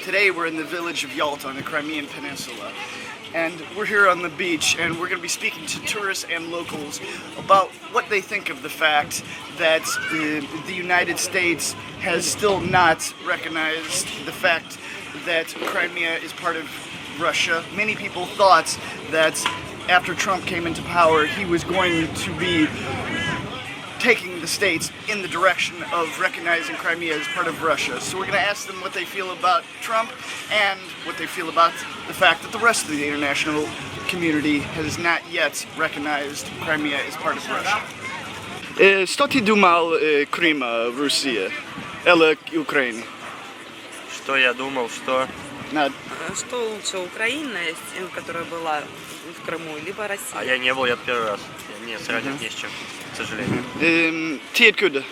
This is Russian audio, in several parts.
Today we're in the village of Yalta on the Crimean Peninsula. And we're here on the beach, and we're going to be speaking to tourists and locals about what they think of the fact that the United States has still not recognized the fact that Crimea is part of Russia. Many people thought that after Trump came into power, he was going to be taking the states in the direction of recognizing Crimea as part of Russia. So we're going to ask them what they feel about Trump and what they feel about the fact that the rest of the international community has not yet recognized Crimea as part of Russia. Что ты думал Крыма в России или Украине? Что я думал, что... Что лучше, Украина, которая была в Крыму, либо Россия? А я не был, я первый раз. Мне сравнить не с чем, к сожалению. Ты откуда?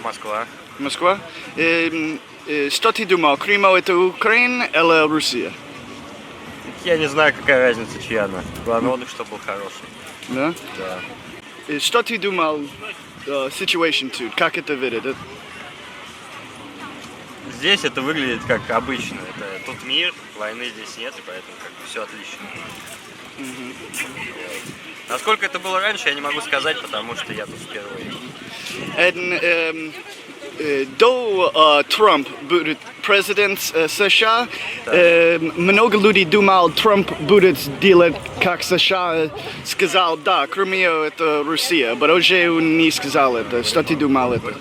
Москва. Москва? Что ты думал, Крым это Украина или Россия? Я не знаю, какая разница, чья она. Главное, чтобы был хороший. Да? Да. Что ты думал, situation тут, как это выглядит? Здесь это выглядит как обычно. Это тут мир, войны здесь нет, и поэтому как бы все отлично. Насколько это было раньше, я не могу сказать, потому что я тут впервые. До Трамп будет президент США, много людей думал, Трамп будет делать, как США сказал, да, Крымия это Россия, но уже он не сказал это. Что ты думал это?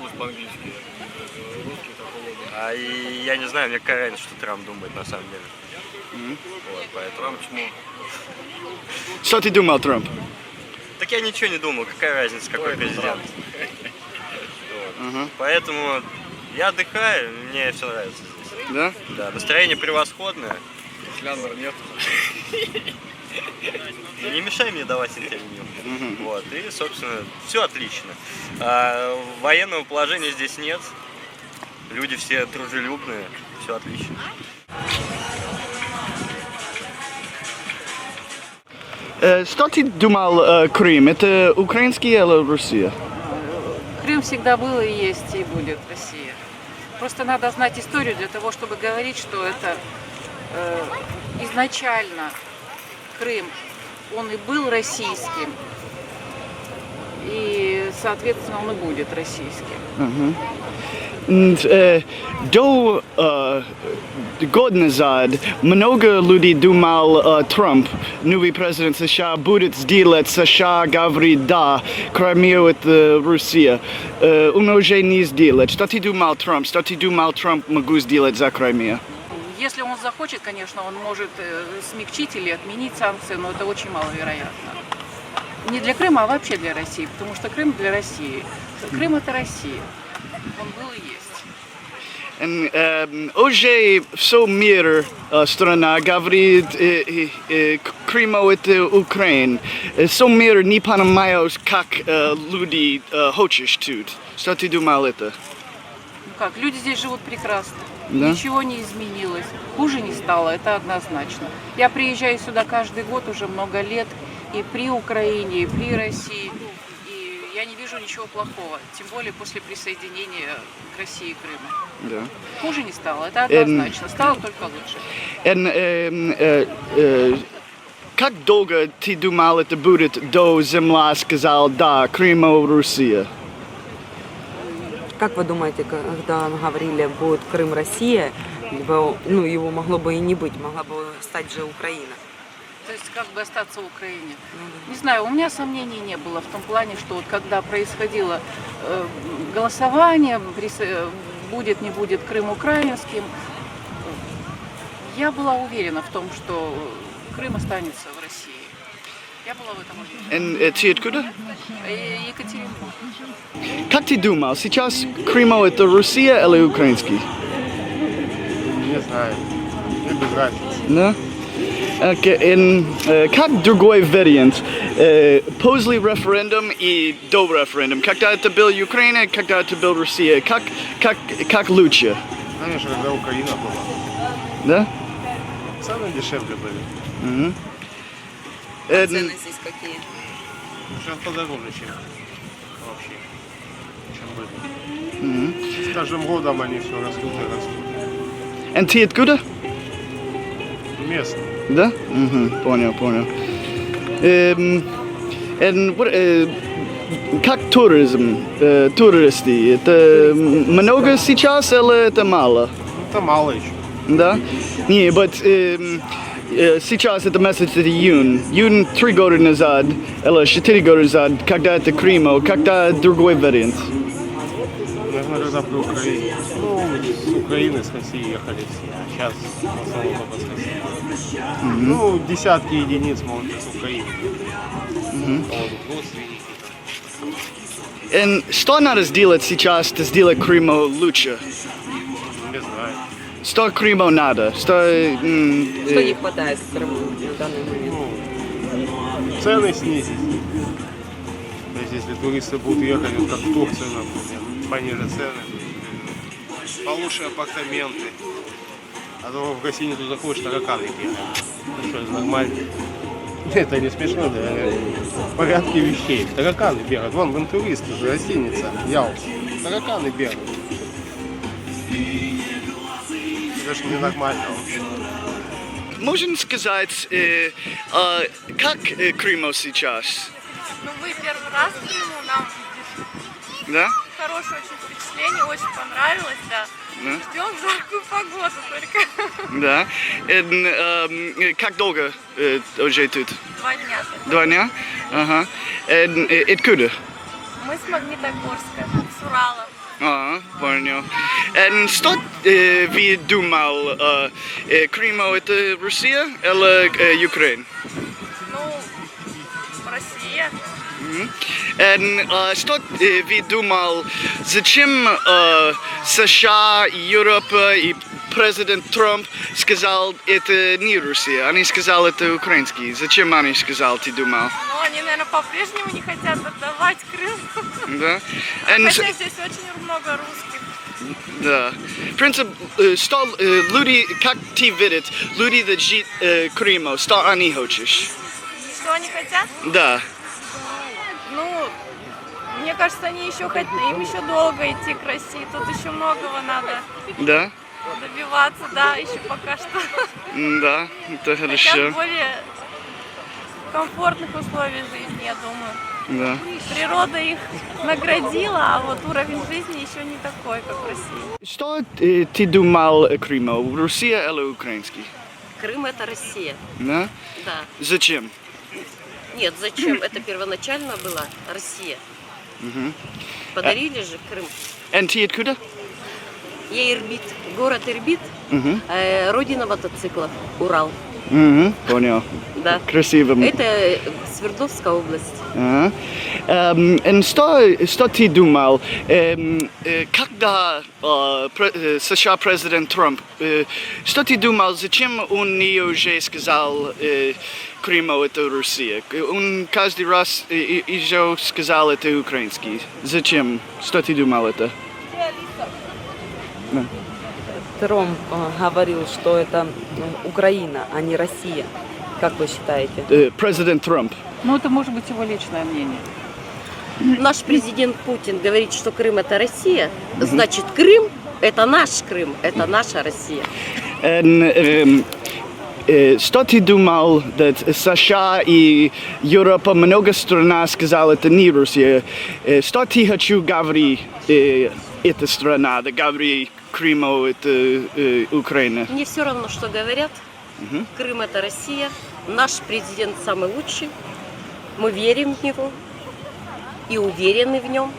А я не знаю, мне какая разница, что Трамп думает на самом деле. Вот, поэтому... Что ты думал, Трамп? Так я ничего не думал, какая разница, какой президент. Вот. Поэтому я отдыхаю, мне все нравится здесь. Да? Да, настроение превосходное. Фляндер нет. Не мешай мне давать интервью. Вот, и, собственно, все отлично. Военного положения здесь нет. Люди все дружелюбные, все отлично. Что ты думал, Крым? Это украинский или Россия? Крым всегда был и есть, и будет Россия. Просто надо знать историю для того, чтобы говорить, что это изначально Крым, он и был российским, и, соответственно, он и будет российским. До года назад много людей думал, Трамп, новый президент США, будет сделать США, говорит, да, Крыму это Россия. Он уже не сделает. Что ты думал, Трамп? Что ты думал, Трамп могу сделать за Крыму? Если он захочет, конечно, он может смягчить или отменить санкции, но это очень маловероятно. Не для Крыма, а вообще для России, потому что Крым для России. Крым это Россия. Он был и есть. Уже все мир страна говорит, Крым это Украина. Все мир не понимает, как люди хотят тут. Что ты думал это? Ну как, люди здесь живут прекрасно. Да? Ничего не изменилось. Хуже не стало, это однозначно. Я приезжаю сюда каждый год уже много лет. И при Украине, и при России. И я не вижу ничего плохого. Тем более после присоединения к России Крыма. Да. Хуже не стало, это однозначно. Стало только лучше. Как долго ты думал, это будет до земля сказал, да, Крым Россия? Как вы думаете, когда говорили, будет Крым Россия, либо, его могло бы и не быть, могла бы стать же Украина? То есть как бы остаться в Украине. Не знаю, у меня сомнений не было в том плане, что вот когда происходило голосование, будет, не будет Крым украинским, я была уверена в том, что Крым останется в России. Я была в этом уверена. Ты откуда? Екатеринбург. Как ты думал, сейчас Крым это Россия или украинский? Не знаю. Мне без разницы. Да? Как другой вариант, после референдум и до референдум, когда это был Украина, когда это был Россия, как лучше? Конечно, когда Украина была. Да? Цены дешевле были. Цены здесь какие? Сейчас подороже, чем вообще, чем были. С каждым годом они все растут и растут. And ты откуда? Местный. Да? Угу, понял. And what, как туризм, туристы, это много сейчас или это мало? Это мало еще. Да? Не, but сейчас это месяц это июнь. Июнь 3 года назад, или 4 года назад, когда это Крымо, когда другой вариант. Наверное, когда при Украине. Ну, с Украины, с России ехали все. А сейчас в основном только с России. Ну, десятки единиц, может, с Украины. Родственники там. And что надо сделать сейчас, чтобы сделать Крымо лучше? Не знаю. Что Крыму надо? Что не хватает в Крыму на данный момент? Ну, цены снизить. То есть, если туристы будут ехать, вот как в Турцию, например, пониже цены, получше апартаменты. А то в гостиницу заходишь, тараканы бегают. Ну что, это нормально? Это не смешно, да? В порядке вещей. Тараканы бегают. Вон, в интуристе же гостиница, Ялта. Тараканы бегают. Это же ненормально вообще. Можно сказать, как Крымо сейчас? Ну, вы первый раз в Крыму, нам Да? хорошее очень впечатление, очень понравилось, да. Да. Ждем жаркую погоду только. Да. And, как долго уже тут? 2 дня. 2 дня? Ага. And, откуда? Мы с Магнитогорска, с Урала. Ага, понял. And что вы думал, Крымо это Россия или Украина? Ну, Россия. And, что вы думал, зачем США, Европа и президент Трамп сказал это не Россия, они сказали это украинский. Зачем они сказали, ты думал? Но они, наверное, по-прежнему не хотят отдавать Крым. Да? Хотя здесь очень много русских. Да. В принципе, что люди, как ты видишь, люди, которые живут Крымо, что они хотят? Что они хотят? Да. Ну, мне кажется, они еще хотят, им еще долго идти к России. Тут еще многого надо Да? добиваться, да, еще пока что. Да, это Хотят хорошо. более комфортных условий жизни, я думаю. Да. Природа их наградила, а вот уровень жизни еще не такой, как в России. Что ты думал о Крымо, Россия или украинский? Крым это Россия, Да? да. Зачем? Нет, зачем? Это первоначально была Россия. Подарили же Крым. And ты откуда? Я Ирбит, город Ирбит, родина мотоциклов, Урал. Понял. Да. Красиво. Это Свердловская область. Ага. Что ты думал, когда США президент Трамп, что ты думал, зачем он не уже сказал Крымо это Россия? Он каждый раз еще сказал это украинский. Зачем? Что ты думал это? Трамп говорил, что это Украина, а не Россия. Как вы считаете? Президент Трамп. Ну, это может быть его личное мнение. Наш президент Путин говорит, что Крым это Россия, значит Крым это наш Крым, это наша Россия. Что ты думал, что США и Европа, много стран сказали, это не Россия. Что ты хочу говорить, эта страна, да говори Крымо, это Украина? Мне все равно, что говорят. Крым это Россия, наш президент самый лучший, мы верим в него и уверены в нем.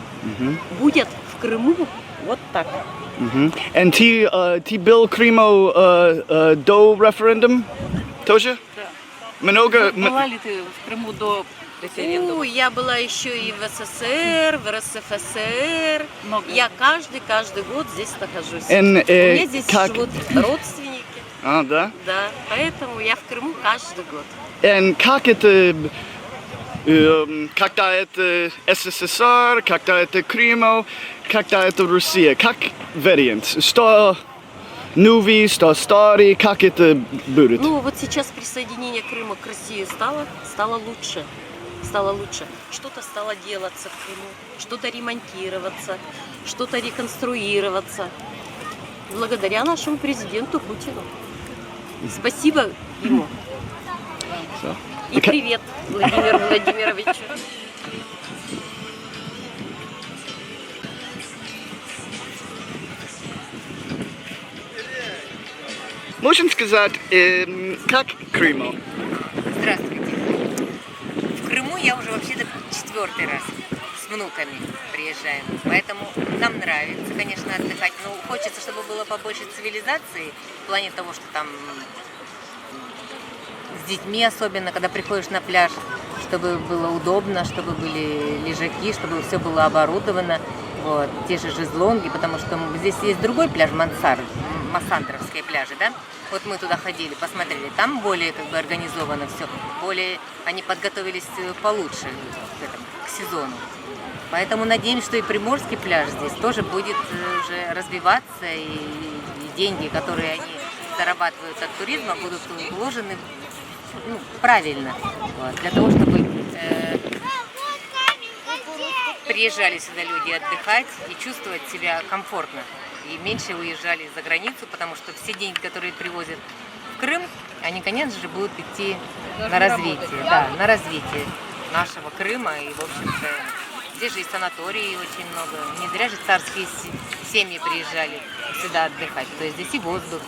Будет в Крыму вот так. And ты был в Крыму до референдума тоже? Да. Много? Была ли ты в Крыму до референдума? Я была еще и в СССР, в РСФСР. Много. Я каждый год здесь нахожусь. У And, меня здесь как? живут родственники. А, да? Да, поэтому я в Крыму каждый год. And как это, когда это СССР, когда это Крым, когда это Россия, как вариант? Что новый, что старый, как это будет? Ну вот сейчас присоединение Крыма к России стало лучше. Стало лучше. Что-то стало делаться в Крыму, что-то ремонтироваться, что-то реконструироваться. благодаря нашему президенту Путину. Спасибо ему. И привет Владимиру Владимировичу. Можно сказать, как Крым? Здравствуйте. В Крыму я уже вообще-то 4-й раз с внуками приезжаем. Поэтому нам нравится, конечно, отдыхать. Но хочется, чтобы было побольше цивилизации в плане того, что там с детьми особенно, когда приходишь на пляж, чтобы было удобно, чтобы были лежаки, чтобы все было оборудовано. Вот, те же шезлонги, потому что здесь есть другой пляж, Массандровские пляжи, да? Вот мы туда ходили, посмотрели, там более как бы организовано все, более они подготовились получше к сезону. Поэтому надеемся, что и Приморский пляж здесь тоже будет уже развиваться, и деньги, которые они зарабатывают от туризма, будут вложены правильно, вот, для того, чтобы приезжали сюда люди отдыхать и чувствовать себя комфортно. И меньше уезжали за границу, потому что все деньги, которые привозят в Крым, они, конечно же, будут идти на развитие, да, на развитие нашего Крыма. И, в общем-то, здесь же и санатории очень много. Не зря же царские семьи приезжали сюда отдыхать. То есть здесь и воздух,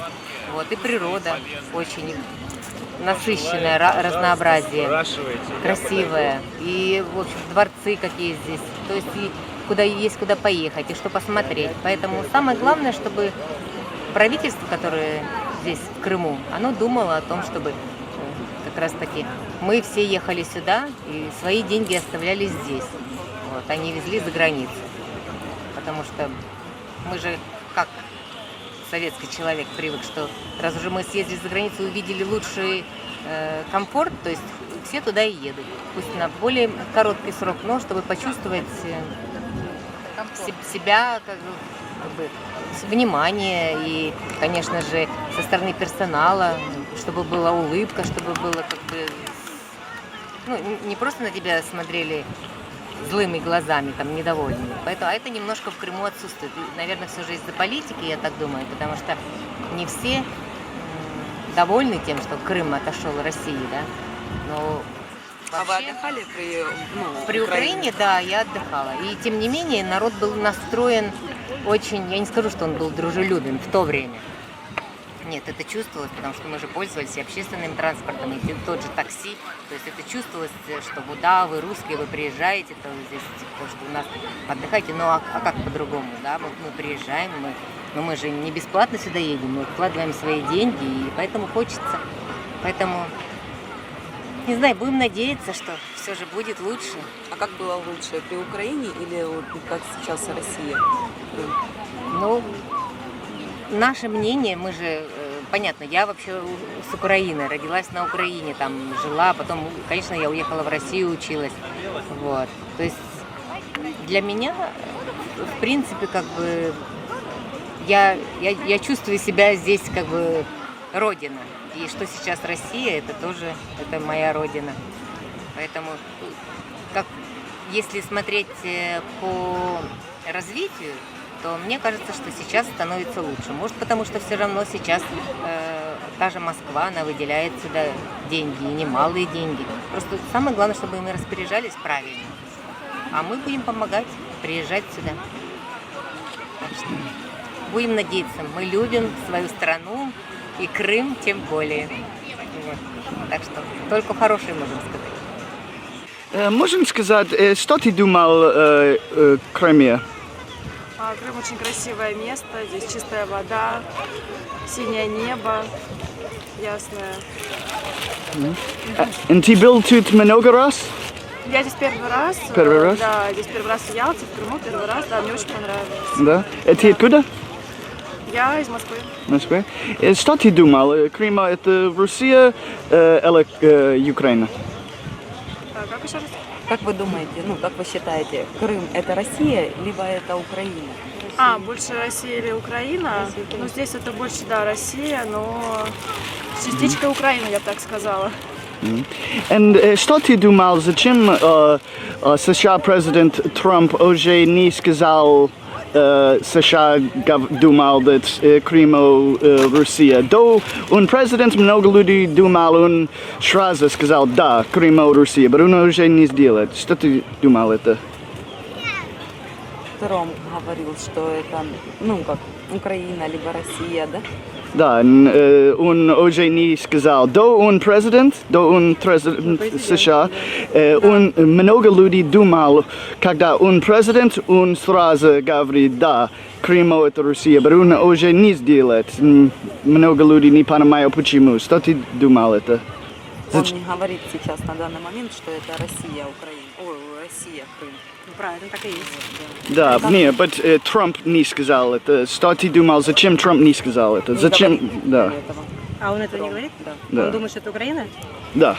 вот, и природа очень насыщенное, разнообразие, красивое. И, в общем, дворцы какие здесь. То есть и есть куда поехать, и что посмотреть. Поэтому самое главное, чтобы правительство, которое здесь, в Крыму, оно думало о том, чтобы как раз таки мы все ехали сюда и свои деньги оставляли здесь. Вот, они везли за границу. Потому что мы же, как советский человек, привык, что раз уже мы съездили за границу и увидели лучший комфорт, то есть все туда и едут. Пусть на более короткий срок, но чтобы почувствовать себя, как бы, внимание и, конечно же, со стороны персонала, чтобы была улыбка, чтобы было как бы, не просто на тебя смотрели злыми глазами, там, недовольными. Поэтому, а это немножко в Крыму отсутствует. И, наверное, все же из-за политики, я так думаю, потому что не все довольны тем, что Крым отошел России, да. Но А вы отдыхали при Украине, да, я отдыхала. И тем не менее народ был настроен очень, я не скажу, что он был дружелюбен в то время. Нет, это чувствовалось, потому что мы же пользовались и общественным транспортом, и тот же такси. То есть это чувствовалось, что да, вы русские, вы приезжаете, то здесь, потому что у нас отдыхаете. Ну а как по-другому, да? Мы приезжаем, мы же не бесплатно сюда едем, мы вкладываем свои деньги, и поэтому хочется. Поэтому, не знаю, будем надеяться, что все же будет лучше. А как было лучше, при Украине или вот как сейчас Россия? Ну, наше мнение, мы же, понятно, я вообще с Украины, родилась на Украине, там жила, потом, конечно, я уехала в Россию, училась, вот. То есть для меня, в принципе, как бы, я чувствую себя здесь, как бы, родина. И что сейчас Россия, это тоже, это моя родина. Поэтому, если смотреть по развитию, то мне кажется, что сейчас становится лучше. Может, потому что все равно сейчас та же Москва, она выделяет сюда деньги, и немалые деньги. Просто самое главное, чтобы мы распоряжались правильно. А мы будем помогать приезжать сюда. Так что будем надеяться. Мы любим свою страну, и Крым тем более. Вот. Так что только хорошее можем сказать. Можем сказать, что ты думал о Крыме? Крым очень красивое место, здесь чистая вода, синее небо, ясное. И ты был тут много раз? Я здесь первый раз. Первый раз? Да, здесь первый раз в Ялте, в Крыму первый раз, да, мне очень понравилось. Да? И ты откуда? Я из Москвы. Москвы. Что ты думал? Крым это Россия или Украина? Как еще раз? Как вы думаете, как вы считаете, Крым это Россия, либо это Украина? Больше Россия или Украина? Ну, здесь это больше, да, Россия, но частичка Украины, я бы так сказала. И что ты думал, зачем США президент Трамп уже не сказал США думал, что Крым Россия. До он президент много людей думал, он сразу сказал, да, Крым Россия, но он уже не сделает. Что ты думал это? Трамп говорил, что это, ну, как Украина, либо Россия, да? Да, он уже не сказал. До он президент США, он много людей думал, когда он президент, он сразу говорит, да, Крым это Россия, но он уже не сделает. Много людей не понимают почему. Что ты думал это? Он не говорит сейчас на данный момент, что это Россия, Украина. Ой, Россия, Крым. Ну, правильно, так и есть. Да, не, но Трамп не сказал это. Что ты думал, зачем Трамп не сказал это? Зачем? Да, А он этого не говорит? Да. Он думает, что это Украина? да.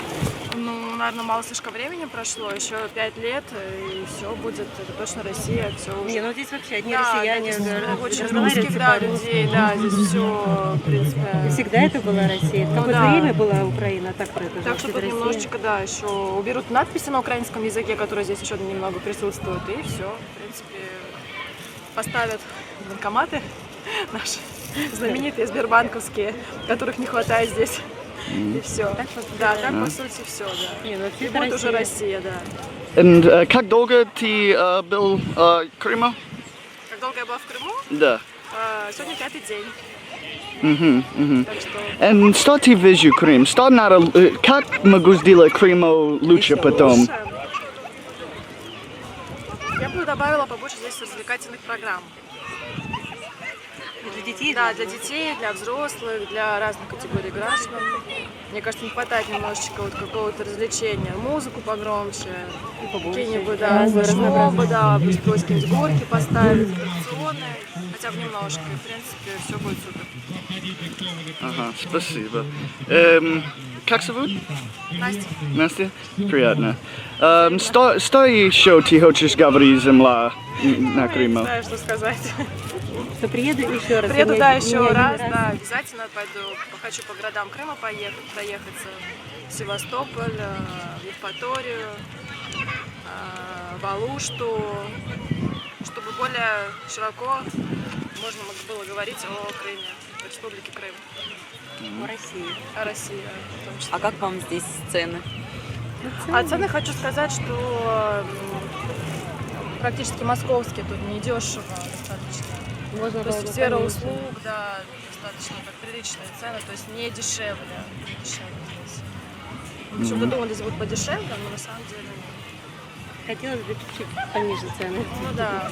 Ну, наверное, мало слишком времени прошло, еще 5 лет, и все будет, это точно Россия, все уже. Не, ну здесь вообще одни Да, россияне здесь очень разговаривают русских, да, по-русски. людей, да, здесь все, в принципе. Всегда это была Россия. В какое-то да. время была Украина, а так это Так что тут Россия. немножечко, да, еще уберут надписи на украинском языке, которые здесь еще немного присутствуют, и все, в принципе, поставят банкоматы наши знаменитые сбербанковские, которых не хватает здесь. И все. Да, так по сути все, да. Не, ну И это будет уже Россия. Россия, да. Как долго ты был в Крыму? Как долго я была в Крыму? Да. Сегодня 5-й день. Так что И что ты видишь Крым? Что надо, как могу сделать Крыму лучше потом? лучше. Я бы добавила побольше здесь развлекательных программ. Для детей? Да, для детей, для взрослых, для разных категорий граждан. Мне кажется, не хватает немножечко вот какого-то развлечения. Музыку погромче, какие-нибудь, да, флешмобы, да, пусть какие-нибудь горки поставить, аттракционы, хотя бы немножко. И, в принципе, все будет супер. Ага, спасибо. Как зовут? Настя? Настя? Приятно. Что еще ты хочешь говорить, земля, на Я не Крыму? знаю, что сказать. Что приеду еще раз. Приеду, Я да, не- еще не один раз, да, обязательно пойду. Хочу по городам Крыма проехаться. В Севастополь, в Евпаторию, в Алушту, чтобы более широко можно было говорить о Крыме, о Республике Крым, В России. о России в том числе. А как вам здесь цены? А цены хочу сказать, что практически московские, тут не дешево достаточно. Можно То есть было сфера поменьше. услуг, да, достаточно так приличные цены, то есть не дешевле, не дешевле здесь. Почему-то думали, здесь будут подешевле, но на самом деле нет. Хотелось бы чуть-чуть пониже цены. Ну да.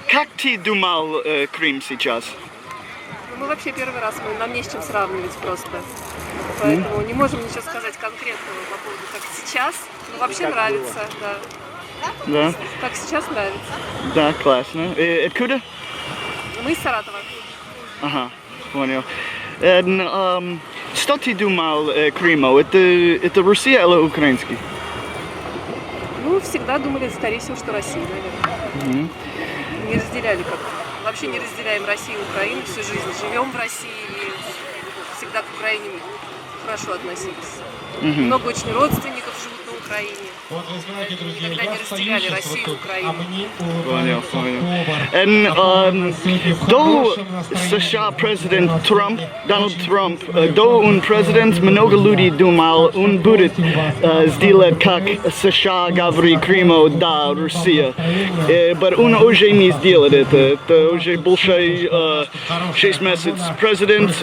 Как ты думал Крым сейчас? Мы вообще первый раз, нам не с чем сравнивать просто. Поэтому не можем ничего сказать конкретного по поводу, как сейчас. Ну, вообще нравится, да. Да, Как сейчас нравится. да, классно. Откуда? Мы из Саратова. Ага, понял. Что ты думал Крыму? Это Россия или украинский? Ну, всегда думали, скорее всего, что Россия, наверное. Не разделяли как. Вообще не разделяем Россию и Украину. Всю жизнь живем в России и всегда к Украине хорошо относились. Много очень родственников живут на Украине. Никогда не разделяли Россию и Украину. Понял, понял. До США президент Трамп, Дональд Трамп, до он президент, много людей думал, он будет сделать, как США говорит Крыму, да, Россия. Но он уже не сделает это. Это уже больше 6 месяцев. Президент,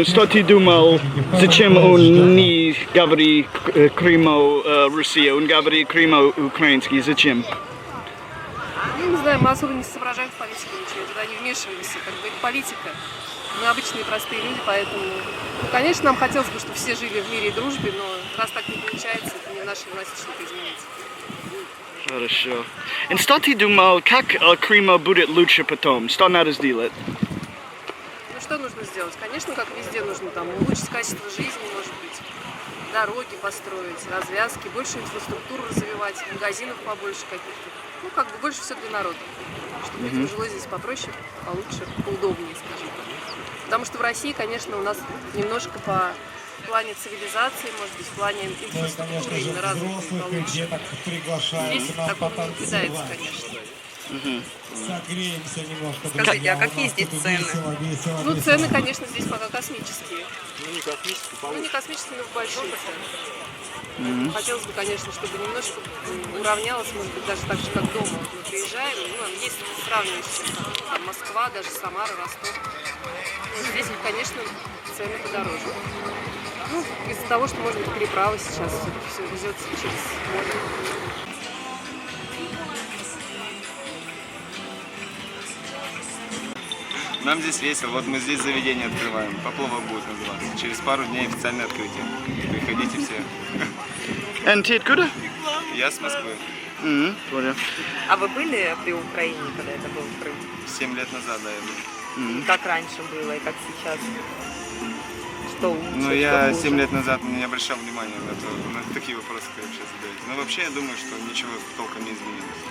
что ты думал, зачем он не говорит Крыму, Россия, он говорит Крыму украинский, зачем? Ну, не знаю, мы особо не соображаем в политике ничего, туда не вмешиваемся, как бы это политика. Мы обычные простые люди, поэтому, ну, конечно, нам хотелось бы, чтобы все жили в мире и дружбе, но раз так не получается, это не в нашей власти что-то изменить. Хорошо. И что ты думал, как Крыму будет лучше потом? Что надо сделать? Ну, что нужно сделать? Конечно, как везде, нужно там улучшить качество жизни, может быть, дороги построить, развязки, больше инфраструктуру развивать, магазинов побольше каких-то. Ну, как бы больше все для народа, чтобы людям жилось здесь попроще, получше, поудобнее, скажем так. Потому что в России, конечно, у нас немножко по плане цивилизации, может быть, в плане инфраструктуры именно развитые получше. Здесь такого не наблюдается, конечно. Скажите, а какие здесь цены? Ну, цены, конечно, здесь пока космические. Ну, не космический, Ну, не космические, но большие цены. Хотелось бы, конечно, чтобы немножко уравнялось, может быть, даже так же, как дома. Вот мы приезжаем, ну, есть сравнивать с чем-то. Там Москва, даже Самара, Ростов. Ну, здесь, конечно, цены подороже. Ну, из-за того, что, может быть, переправа сейчас все везется через море. Нам здесь весело. Вот мы здесь заведение открываем. Поплава будет называться. Через пару дней официальное открытие. Приходите все. And ты откуда? Я с Москвы. Понял. А вы были при Украине, когда это был Крым? 7 лет назад, да, я был. Как раньше было и как сейчас? Что лучше? Ну, что я хуже? 7 лет назад не обращал внимания на такие вопросы, которые сейчас задаете. Но вообще, я думаю, что ничего толком не изменилось.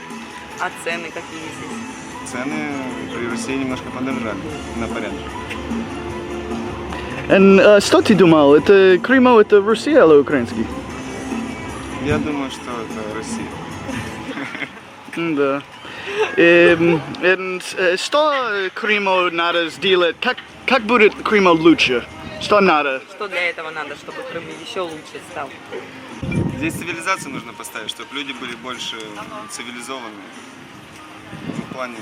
А цены какие здесь? Цены при России немножко подорожали на порядок. And что ты думал? Это Крым, это Россия или украинский? Я думаю, что это Россия. Да. Что Крыму надо сделать? Как будет Крыму лучше? Что надо? Что для этого надо, чтобы Крым еще лучше стал? Здесь цивилизацию нужно поставить, чтобы люди были больше цивилизованы. В плане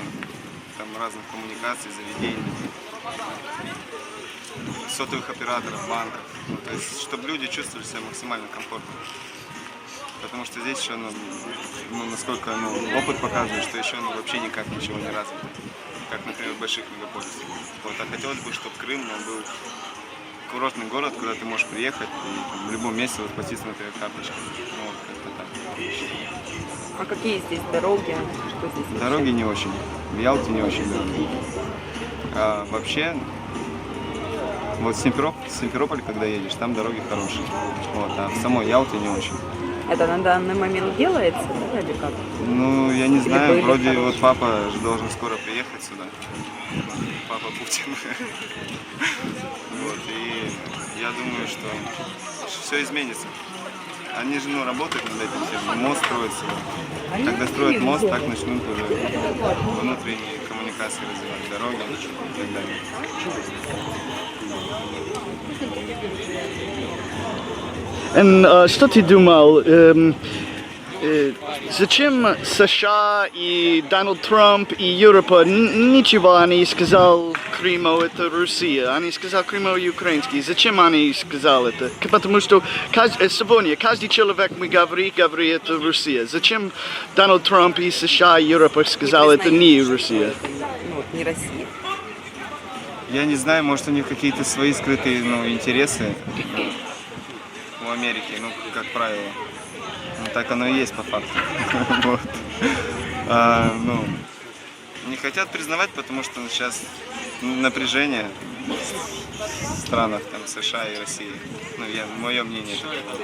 там, разных коммуникаций, заведений, сотовых операторов, банков. Ну, то есть, чтобы люди чувствовали себя максимально комфортно. Потому что здесь еще, насколько опыт показывает, что еще вообще никак ничего не развито. Как, например, в больших мегаполисах. Вот, а хотелось бы, чтобы Крым был курортный город, куда ты можешь приехать и там, в любом месте расплатиться, например, карточкой. Ну, вот, как-то так. А какие здесь дороги? Что здесь? Дороги не очень. В Ялте не очень дороги. А вообще, вот с Симферополя, когда едешь, там дороги хорошие. Вот, а в самой Ялте не очень. Это на данный момент делается, да, или как? Ну, я не знаю, были вроде хорошие? вот папа же должен скоро приехать сюда. Папа Путин. Вот, и я думаю, что все изменится. Они же, работают над этим всем, мост строится. Когда строят мост, так начнут уже внутренние коммуникации развивать, дороги и так далее. Что ты думал? Зачем США и Дональд Трамп и Европа ничего они сказал Крыму это Россия, они сказали Крыму украинский. Зачем они сказали это? Потому что сегодня каждый человек мы говорит это Россия. Зачем Дональд Трамп и США и Европа сказали это не Россия? Не Россия. Я не знаю, может у них какие-то свои скрытые интересы в Америке, как правило. Так оно и есть по факту. Вот. Не хотят признавать, потому что сейчас напряжение в странах там, США и России. Мое мнение таково.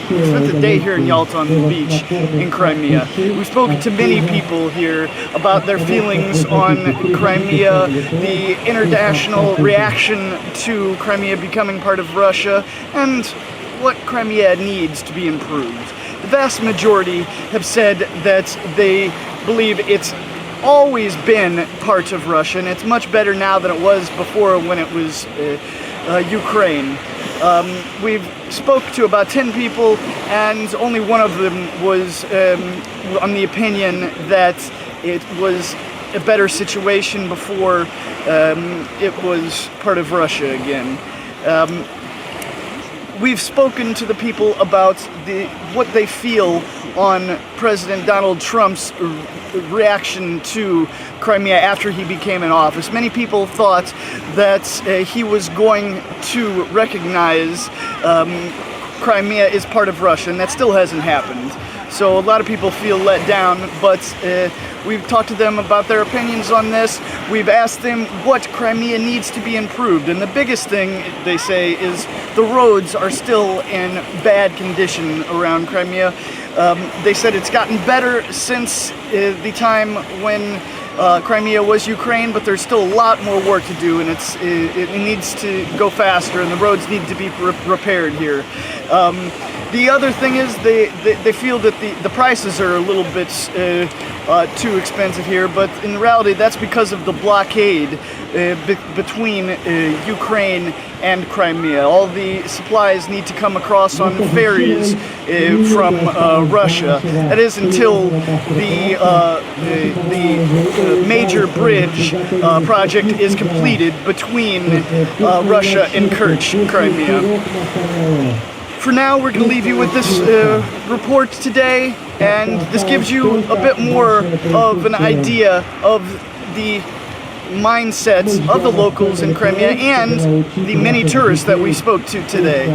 We spent the day here in Yalta on the beach in Crimea. We've spoken to many people here about their feelings on Crimea, the international reaction to Crimea becoming part of Russia, and what Crimea needs to be improved. The vast majority have said that they believe it's always been part of Russia, and it's much better now than it was before when it was Ukraine. We've spoke to about 10 people, and only one of them was on the opinion that it was a better situation before it was part of Russia again. We've spoken to the people about what they feel on President Donald Trump's reaction to Crimea after he became in office. Many people thought that he was going to recognize Crimea is part of Russia, and that still hasn't happened. So a lot of people feel let down, but we've talked to them about their opinions on this. We've asked them what Crimea needs to be improved, and the biggest thing they say is the roads are still in bad condition around Crimea. They said it's gotten better since the time when Crimea was Ukraine, but there's still a lot more work to do, and it needs to go faster, and the roads need to be repaired here. The other thing is they feel that the prices are a little bit too expensive here, but in reality that's because of the blockade between Ukraine and Crimea. All the supplies need to come across on ferries from Russia. That is until the major bridge project is completed between Russia and Kerch, Crimea. For now, we're going to leave you with this report today, and this gives you a bit more of an idea of the mindsets of the locals in Crimea and the many tourists that we spoke to today.